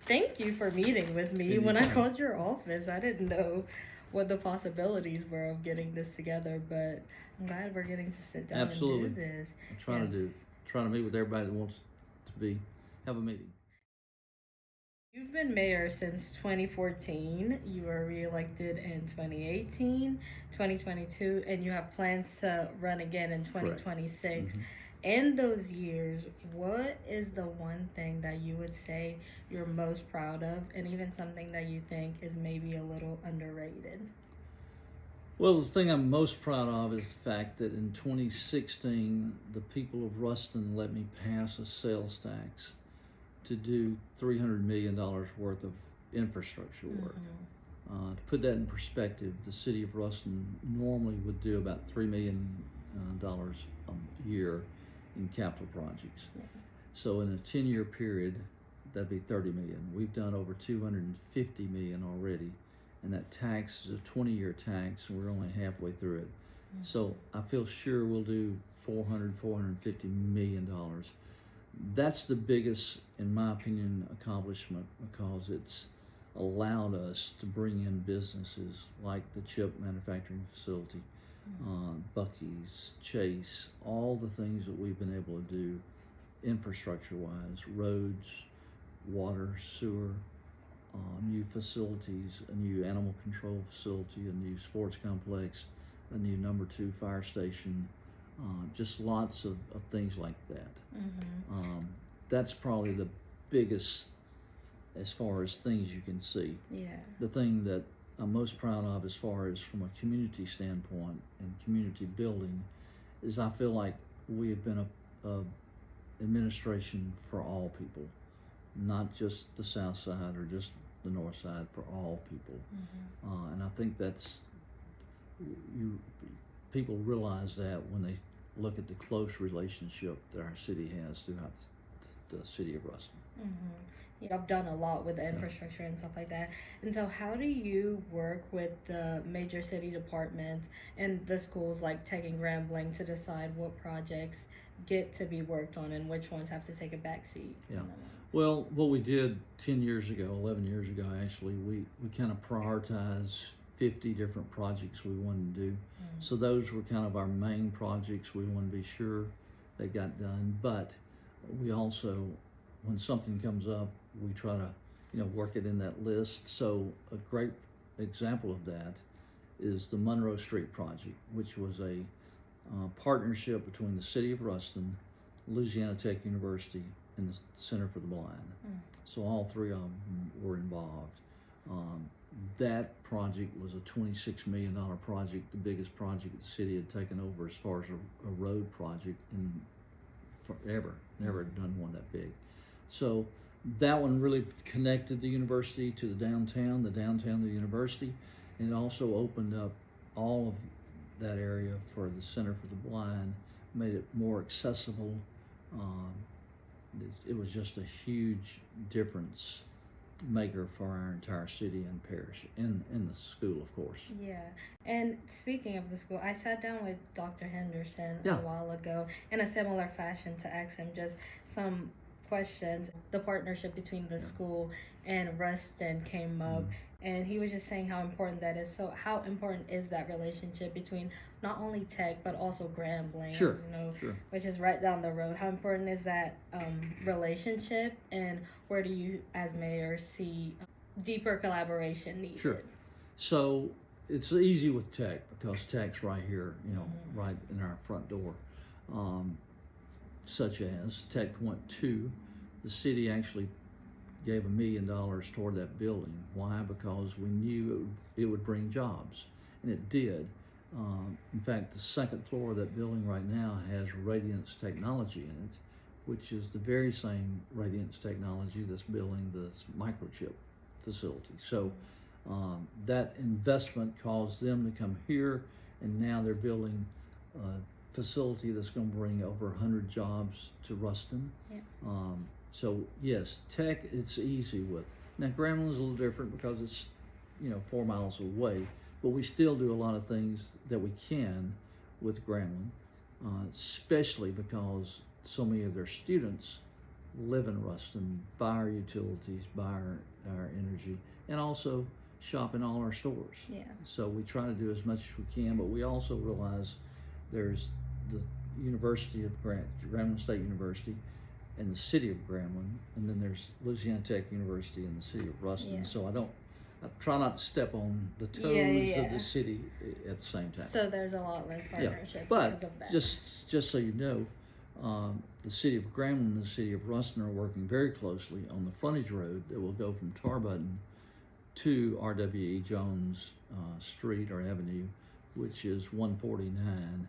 thank you for meeting with me. When I called your office, I didn't know what the possibilities were of getting this together, but I'm glad we're getting to sit down Absolutely. and do this. I'm trying to meet with everybody that wants to have a meeting. You've been mayor since 2014. You were reelected in 2018, 2022, and you have plans to run again in 2026. Mm-hmm. In those years, what is the one thing that you would say you're most proud of, and even something that you think is maybe a little underrated? Well, the thing I'm most proud of is the fact that in 2016, the people of Ruston let me pass a sales tax to do $300 million worth of infrastructure work. To put that in perspective, the city of Ruston normally would do about $3 million a year in capital projects. So in a 10-year period, that'd be 30 million. We've done over 250 million already, and that tax is a 20-year tax, and we're only halfway through it. So I feel sure we'll do 450 million dollars. That's the biggest, in my opinion, accomplishment, because it's allowed us to bring in businesses like the chip manufacturing facility, Bucky's, Chase, all the things that we've been able to do infrastructure-wise, roads, water, sewer, new facilities, a new animal control facility, a new sports complex, a new #2 fire station, just lots of things like that. That's probably the biggest as far as things you can see. Yeah. The thing that I'm most proud of as far as from a community standpoint and community building is I feel like we have been a administration for all people, not just the south side or just the north side, for all people. And I think that's, people realize that when they look at the close relationship that our city has throughout the city of Ruston. Yeah, I've done a lot with the infrastructure and stuff like that. And so how do you work with the major city departments and the schools like Tech and Grambling to decide what projects get to be worked on and which ones have to take a back seat? Yeah. Well, what we did 10 years ago, 11 years ago actually, we kind of prioritized 50 different projects we wanted to do. So those were kind of our main projects we wanted to be sure they got done. But we also, when something comes up, we try to work it in that list. So a great example of that is the Monroe Street project, which was a partnership between the city of Ruston, Louisiana Tech University, and the Center for the Blind. So all three of them were involved. That project was a $26 million project, the biggest project the city had taken over as far as a road project in forever. Never done one that big. So that one really connected the university to the downtown to the university, and it also opened up all of that area for the Center for the Blind, made it more accessible. It was just a huge difference maker for our entire city and parish, and the school, of course. Yeah. And speaking of the school, I sat down with Dr. Henderson a while ago in a similar fashion to ask him just some questions. The partnership between the school and Ruston came up, and he was just saying how important that is. So how important is that relationship between not only Tech but also Grambling, Sure. Which is right down the road? How important is that relationship, and where do you as mayor see deeper collaboration needed? Sure. So it's easy with Tech because Tech's right here, right in our front door. Such as Tech Point 2, the city actually gave $1 million toward that building. Why? Because we knew it would bring jobs, and it did. In fact, the second floor of that building right now has Radiance Technology in it, which is the very same Radiance Technology that's building this microchip facility. So that investment caused them to come here, and now they're building facility that's going to bring over 100 jobs to Ruston. So yes, Tech, it's easy with. Now Grambling's a little different because it's 4 miles away, but we still do a lot of things that we can with Grambling, especially because so many of their students live in Ruston, buy our utilities, buy our energy, and also shop in all our stores. Yeah. So we try to do as much as we can, but we also realize there's the University of Grambling State University, and the city of Grambling, and then there's Louisiana Tech University and the city of Ruston. Yeah. So I try not to step on the toes of the city at the same time. So there's a lot less partnership but because of that. just so you know, the city of Grambling and the city of Ruston are working very closely on the frontage road that will go from Tarbutton to R.W.E. Jones Street or Avenue, which is 149.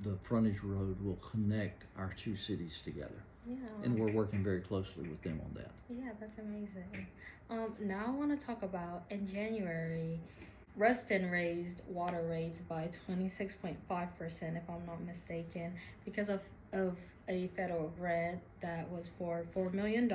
The frontage road will connect our two cities together. Yeah. And we're working very closely with them on that. Yeah, that's amazing. Now I want to talk about, in January, Ruston raised water rates by 26.5%, if I'm not mistaken, because of a federal grant that was for $4 million,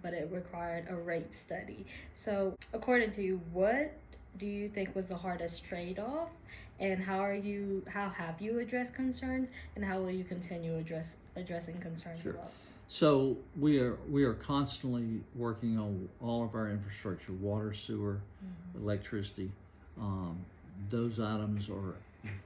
but it required a rate study. So according to you, what do you think was the hardest trade-off, and how have you addressed concerns, and how will you continue addressing concerns? Sure. About? So we are constantly working on all of our infrastructure, water, sewer, electricity. Those items are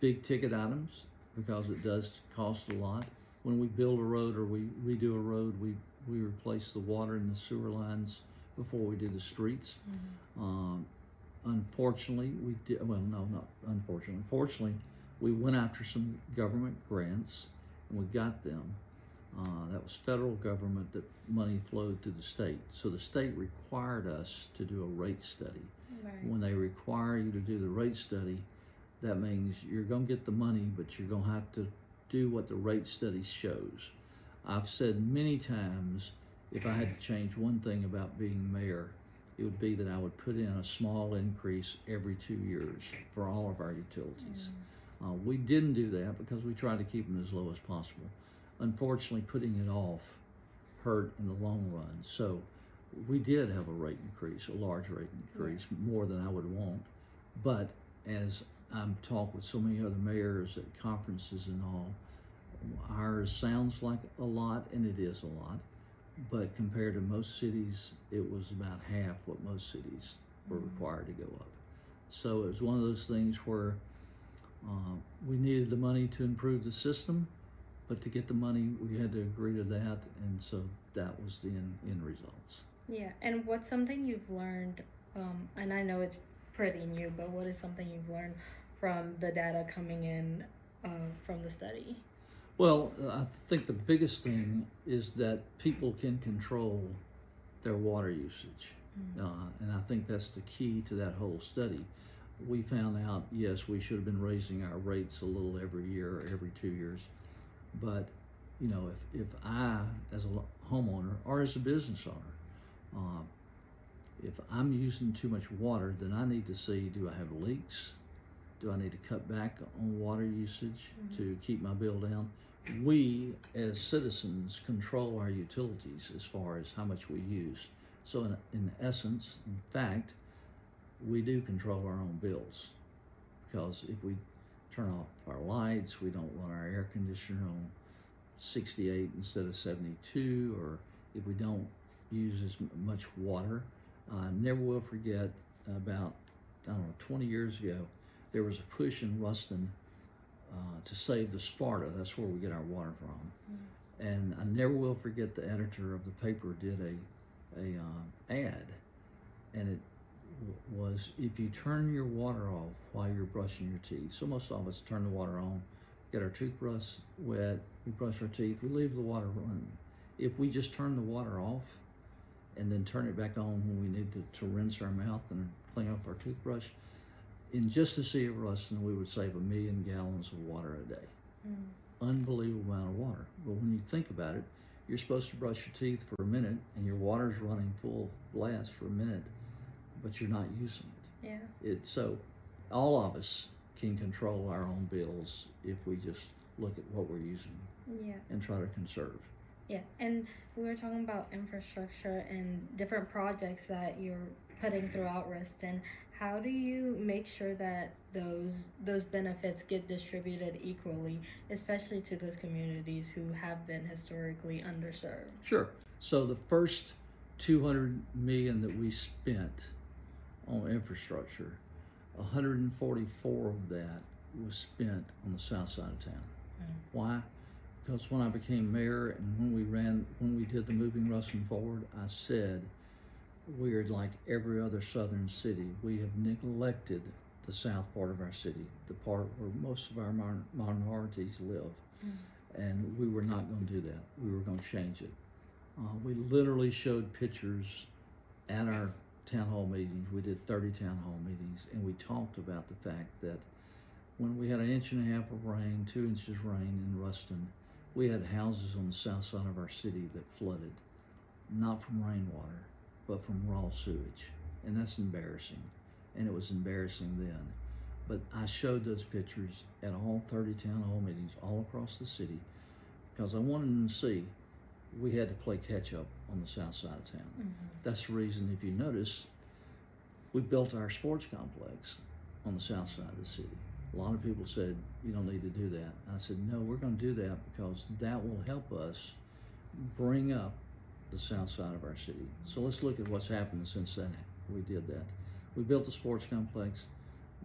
big ticket items because it does cost a lot. When we build a road or we redo a road, we replace the water and the sewer lines before we do the streets. Unfortunately, fortunately, we went after some government grants and we got them. That was federal government that money flowed to the state. So the state required us to do a rate study. Right. When they require you to do the rate study, that means you're going to get the money, but you're going to have to do what the rate study shows. I've said many times, if I had to change one thing about being mayor, it would be that I would put in a small increase every 2 years for all of our utilities. We didn't do that because we tried to keep them as low as possible. Unfortunately, putting it off hurt in the long run. So we did have a rate increase, a large rate increase, more than I would want. But as I'm talking with so many other mayors at conferences and all, ours sounds like a lot, and it is a lot. But compared to most cities, it was about half what most cities were required to go up. So it was one of those things where we needed the money to improve the system, but to get the money, we had to agree to that, and so that was the end results. Yeah, and what's something you've learned, and I know it's pretty new, but what is something you've learned from the data coming in from the study? Well, I think the biggest thing is that people can control their water usage. And I think that's the key to that whole study. We found out, yes, we should have been raising our rates a little every year or every 2 years. But, you know, if I, as a homeowner or as a business owner, if I'm using too much water, then I need to see, do I have leaks? Do I need to cut back on water usage to keep my bill down? We, as citizens, control our utilities as far as how much we use. So in essence, in fact, we do control our own bills, because if we turn off our lights, we don't run our air conditioner on 68 instead of 72, or if we don't use as much water. I never will forget, about, 20 years ago, there was a push in Ruston to save the Sparta. That's where we get our water from. And I never will forget, the editor of the paper did a ad, and it was, if you turn your water off while you're brushing your teeth. So most of us turn the water on, get our toothbrush wet, we brush our teeth, we leave the water running. If we just turn the water off and then turn it back on when we need to rinse our mouth and clean off our toothbrush, in just the city of Ruston, we would save 1 million gallons of water a day. Unbelievable amount of water. But when you think about it, you're supposed to brush your teeth for a minute, and your water's running full blast for a minute, but you're not using it. Yeah. So all of us can control our own bills if we just look at what we're using and try to conserve. Yeah, and we were talking about infrastructure and different projects that you're putting throughout Ruston. How do you make sure that those benefits get distributed equally, especially to those communities who have been historically underserved? Sure. So the first 200 million that we spent on infrastructure, 144 of that was spent on the south side of town. Why? Because when I became mayor and when we did the Moving Ruston Forward, I said we are like every other southern city. We have neglected the south part of our city, the part where most of our minorities live. And we were not going to do that. We were going to change it. We literally showed pictures at our town hall meetings. We did 30 town hall meetings, and we talked about the fact that when we had 1.5 inches of rain, 2 inches rain in Ruston, we had houses on the south side of our city that flooded, not from rainwater, but from raw sewage. And that's embarrassing. And it was embarrassing then. But I showed those pictures at all 30 town hall meetings all across the city because I wanted them to see we had to play catch up on the south side of town. That's the reason, if you notice, we built our sports complex on the south side of the city. A lot of people said, you don't need to do that. I said, no, we're going to do that because that will help us bring up the south side of our city. So let's look at what's happened since then we did that. We built the sports complex.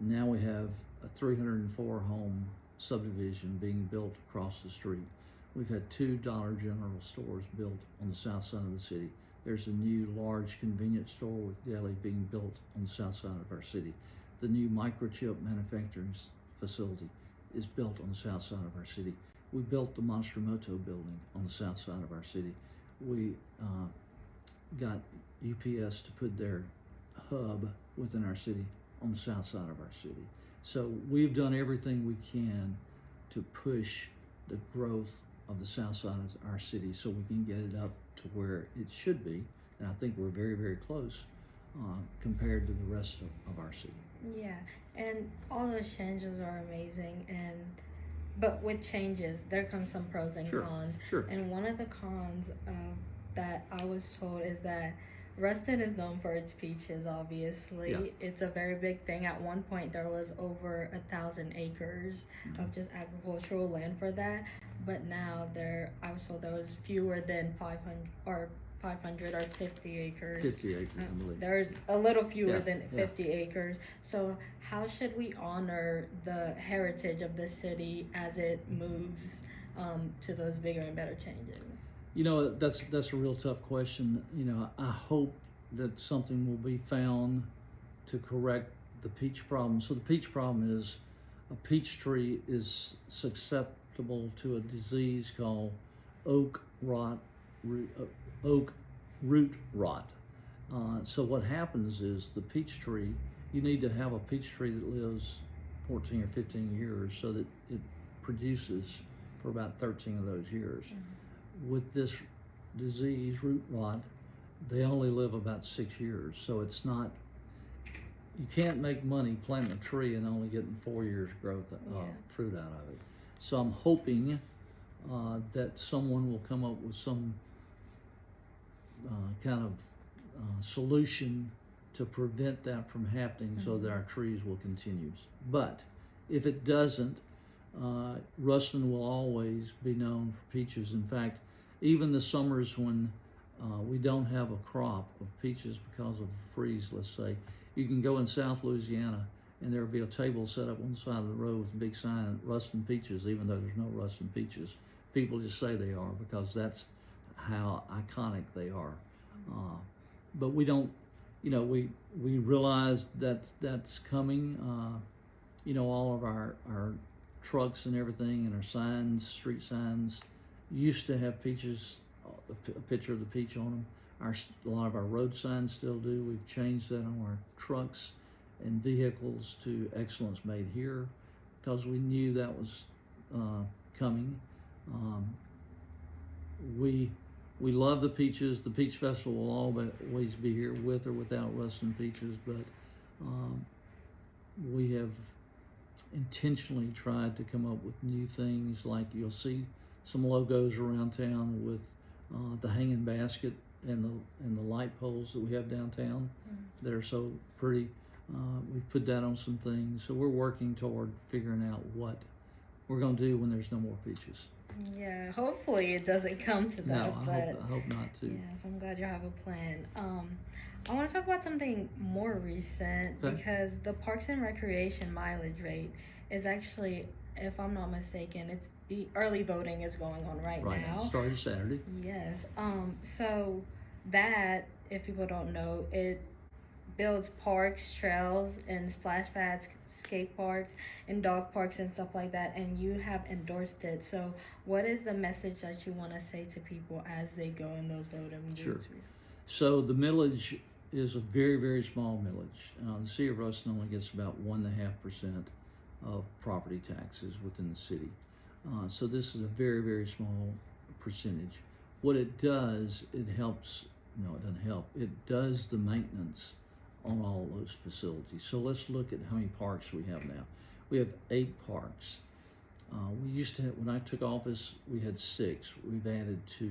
Now we have a 304 home subdivision being built across the street. We've had 2 Dollar General stores built on the south side of the city. There's a new large convenience store with deli being built on the south side of our city. The new microchip manufacturing facility is built on the south side of our city. We built the Monster Moto building on the south side of our city. We got UPS to put their hub within our city on the south side of our city. So we've done everything we can to push the growth of the south side of our city so we can get it up to where it should be. And I think we're very, very close compared to the rest of our city. Yeah, and all those changes are amazing, but with changes there comes some pros and cons. Sure. And one of the cons that I was told is that Ruston is known for its peaches, obviously. Yeah. It's a very big thing. At one point there was over 1,000 acres of just agricultural land for that, but now I was told there was fewer than 500 or 50 acres. 50 acres, I believe. There's a little fewer than 50 acres. So how should we honor the heritage of the city as it moves to those bigger and better changes? You know, that's a real tough question. You know, I hope that something will be found to correct the peach problem. So the peach problem is a peach tree is susceptible to a disease called oak root rot. So what happens is the peach tree, you need to have a peach tree that lives 14 or 15 years so that it produces for about 13 of those years. With this disease, root rot, they only live about 6 years. So it's not, you can't make money planting a tree and only getting 4 years growth fruit out of it. So I'm hoping that someone will come up with some kind of solution to prevent that from happening so that our trees will continue. But if it doesn't, Ruston will always be known for peaches. In fact, even the summers when we don't have a crop of peaches because of a freeze, let's say, you can go in South Louisiana and there'll be a table set up on the side of the road with a big sign, Ruston peaches, even though there's no Ruston peaches. People just say they are because that's how iconic they are. But we don't, you know, we realize that that's coming. You know, all of our trucks and everything and our signs, street signs, used to have peaches, a picture of the peach on them. A lot of our road signs still do. We've changed that on our trucks and vehicles to Excellence Made Here because we knew that was coming. We love the peaches. The Peach Festival will always be here with or without Ruston peaches, but we have intentionally tried to come up with new things. Like you'll see some logos around town with the hanging basket and the light poles that we have downtown that are so pretty. We've put that on some things, so we're working toward figuring out what we're going to do when there's no more peaches. Yeah, hopefully it doesn't come to that. No, I hope not to. Yes, I'm glad you have a plan. I want to talk about something more recent because the Parks and Recreation mileage rate is actually, if I'm not mistaken, it's early voting is going on right now. Started Saturday. Yes. So that, if people don't know, it builds parks, trails, and splash pads, skate parks, and dog parks and stuff like that, and you have endorsed it. So what is the message that you want to say to people as they go in those voting booths? Sure. So the millage is a very, very small millage. The city of Ruston only gets about 1.5% of property taxes within the city. So this is a very, very small percentage. What it does, it helps, no, it doesn't help. It does the maintenance on all those facilities. So let's look at how many parks we have now. We have 8 parks. We used to have, when I took office, we had 6. We've added 2.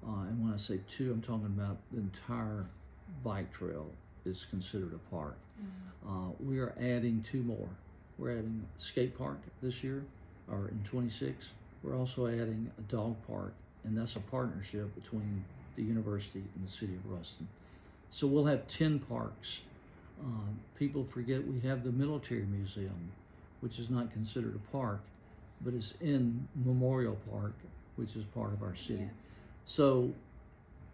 And when I say 2, I'm talking about the entire bike trail is considered a park. We are adding 2 more. We're adding a skate park this year, or in 26. We're also adding a dog park, and that's a partnership between the university and the city of Ruston. So we'll have 10 parks. People forget we have the military museum, which is not considered a park, but it's in Memorial Park, which is part of our city. Yeah. So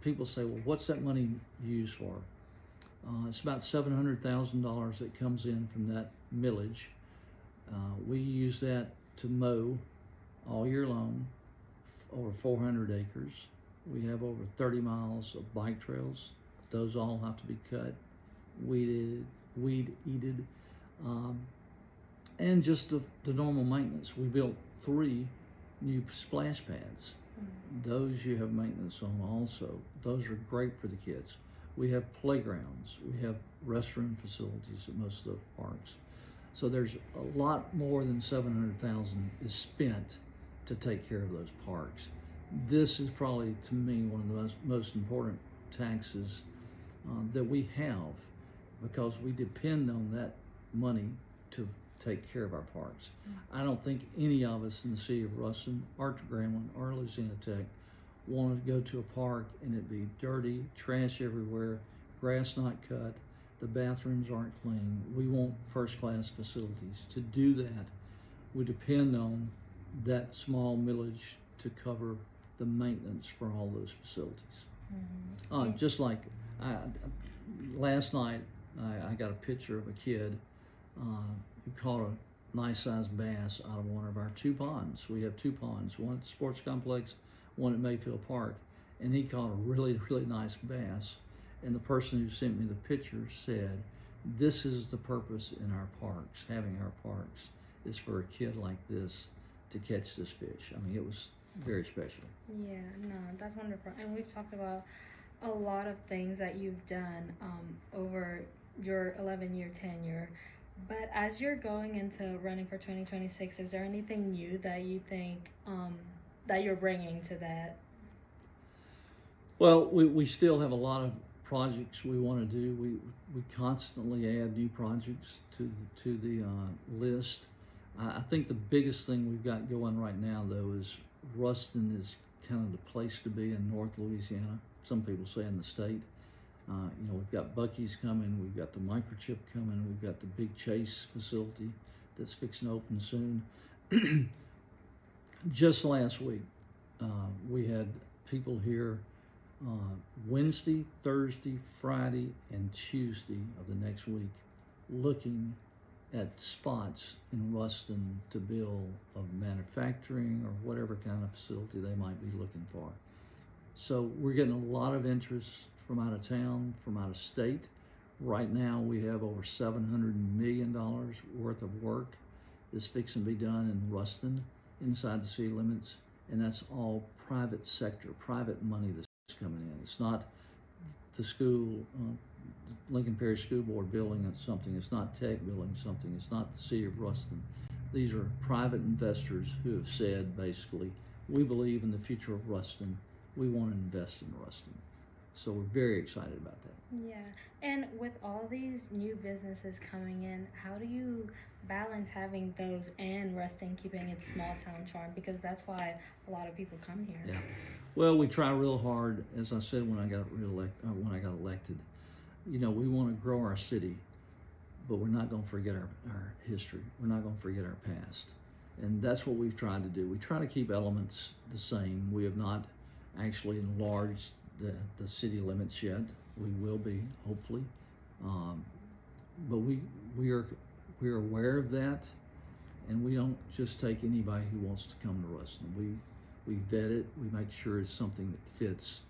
people say, well, what's that money used for? It's about $700,000 that comes in from that millage. We use that to mow all year long, over 400 acres. We have over 30 miles of bike trails. Those all have to be cut, weed-eated, and just the normal maintenance. We built 3 new splash pads. Those you have maintenance on also. Those are great for the kids. We have playgrounds. We have restroom facilities at most of the parks. So there's a lot more than $700,000 is spent to take care of those parks. This is probably, to me, one of the most important taxes that we have, because we depend on that money to take care of our parks. I don't think any of us in the city of Ruston, or Grambling, or Louisiana Tech want to go to a park and it be dirty, trash everywhere, grass not cut, the bathrooms aren't clean. We want first-class facilities. To do that, we depend on that small millage to cover the maintenance for all those facilities. Just like last night, I got a picture of a kid who caught a nice-sized bass out of one of our 2 ponds. We have 2 ponds, one at the sports complex, one at Mayfield Park, and he caught a really, really nice bass. And the person who sent me the picture said, this is the purpose in our parks, having our parks, is for a kid like this to catch this fish. I mean, it was very special. Yeah, no, that's wonderful. And we've talked about a lot of things that you've done over your 11-year tenure. But as you're going into running for 2026, is there anything new that you think that you're bringing to that? Well, we still have a lot of projects we want to do. We constantly add new projects to the list. I think the biggest thing we've got going right now, though, is Ruston is kind of the place to be in North Louisiana. Some people say in the state. We've got Buc-ee's coming, we've got the microchip coming, we've got the big Chase facility that's fixing to open soon. Just last week, we had people here Wednesday, Thursday, Friday, and Tuesday of the next week looking at spots in Ruston to build a manufacturing or whatever kind of facility they might be looking for. So we're getting a lot of interest from out of town, from out of state. Right now we have over $700 million worth of work that's fixing to be done in Ruston inside the city limits, and that's all private sector, private money that's coming in. It's not the school, Lincoln Parish School Board building something. It's not Tech building something. It's not the city of Ruston. These are private investors who have said, basically, we believe in the future of Ruston, we want to invest in Ruston. So we're very excited about that. Yeah, and with all these new businesses coming in, how do you balance having those and Ruston keeping its small town charm? Because that's why a lot of people come here. Yeah. Well, we try real hard. As I said when I got elected, you know, we want to grow our city, but we're not going to forget our history. We're not going to forget our past. And that's what we've tried to do. We try to keep elements the same. We have not actually enlarged the city limits yet. We will be, hopefully. But we are aware of that, and we don't just take anybody who wants to come to Ruston. We vet it. We make sure it's something that fits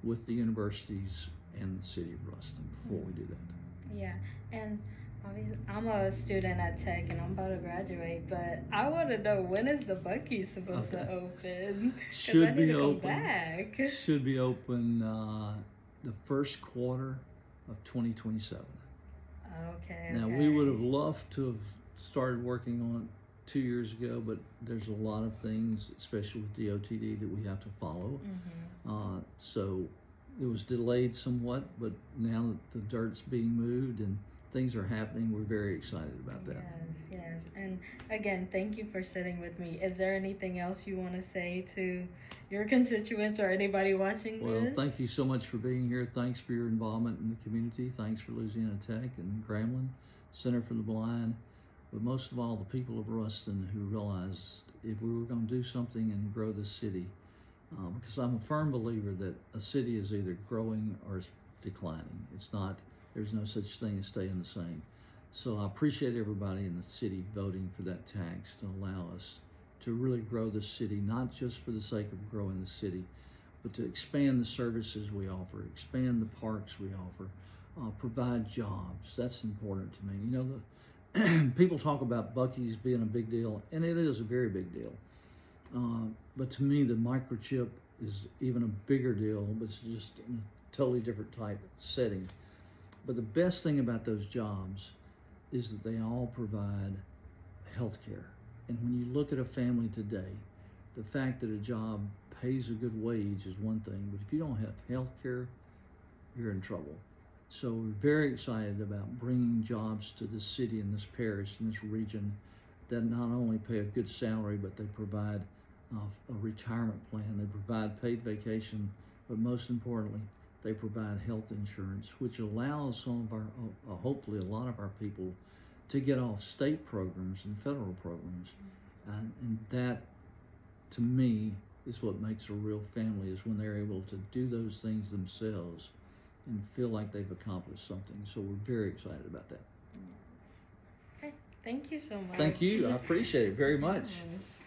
with the universities and the city of Ruston before we do that. Yeah, and obviously I'm a student at Tech and I'm about to graduate, but I want to know, when is the Buc-ee's supposed to open? Should I need be to open. Come back. Should be open the first quarter of 2027. Okay. Now we would have loved to have started working on it 2 years ago, but there's a lot of things, especially with DOTD, that we have to follow. So it was delayed somewhat, but now that the dirt's being moved and things are happening, we're very excited about that. Yes. And again, thank you for sitting with me. Is there anything else you want to say to your constituents or anybody watching this? Well, thank you so much for being here. Thanks for your involvement in the community. Thanks for Louisiana Tech and Grambling, Center for the Blind. But most of all, the people of Ruston who realized if we were going to do something and grow the city, because I'm a firm believer that a city is either growing or it's declining. It's not, there's no such thing as staying the same. So I appreciate everybody in the city voting for that tax to allow us to really grow the city, not just for the sake of growing the city, but to expand the services we offer, expand the parks we offer, provide jobs. That's important to me. You know, people talk about Buc-ee's being a big deal, and it is a very big deal. But to me, the microchip is even a bigger deal, but it's just in a totally different type setting. But the best thing about those jobs is that they all provide health care. And when you look at a family today, the fact that a job pays a good wage is one thing, but if you don't have health care, you're in trouble. So we're very excited about bringing jobs to this city and this parish and this region that not only pay a good salary, but they provide a retirement plan, they provide paid vacation, but most importantly, they provide health insurance, which allows some of our, hopefully a lot of our people to get off state programs and federal programs. And that, to me, is what makes a real family, is when they're able to do those things themselves and feel like they've accomplished something. So we're very excited about that. Okay, thank you so much. Thank you. I appreciate it very much. Yes.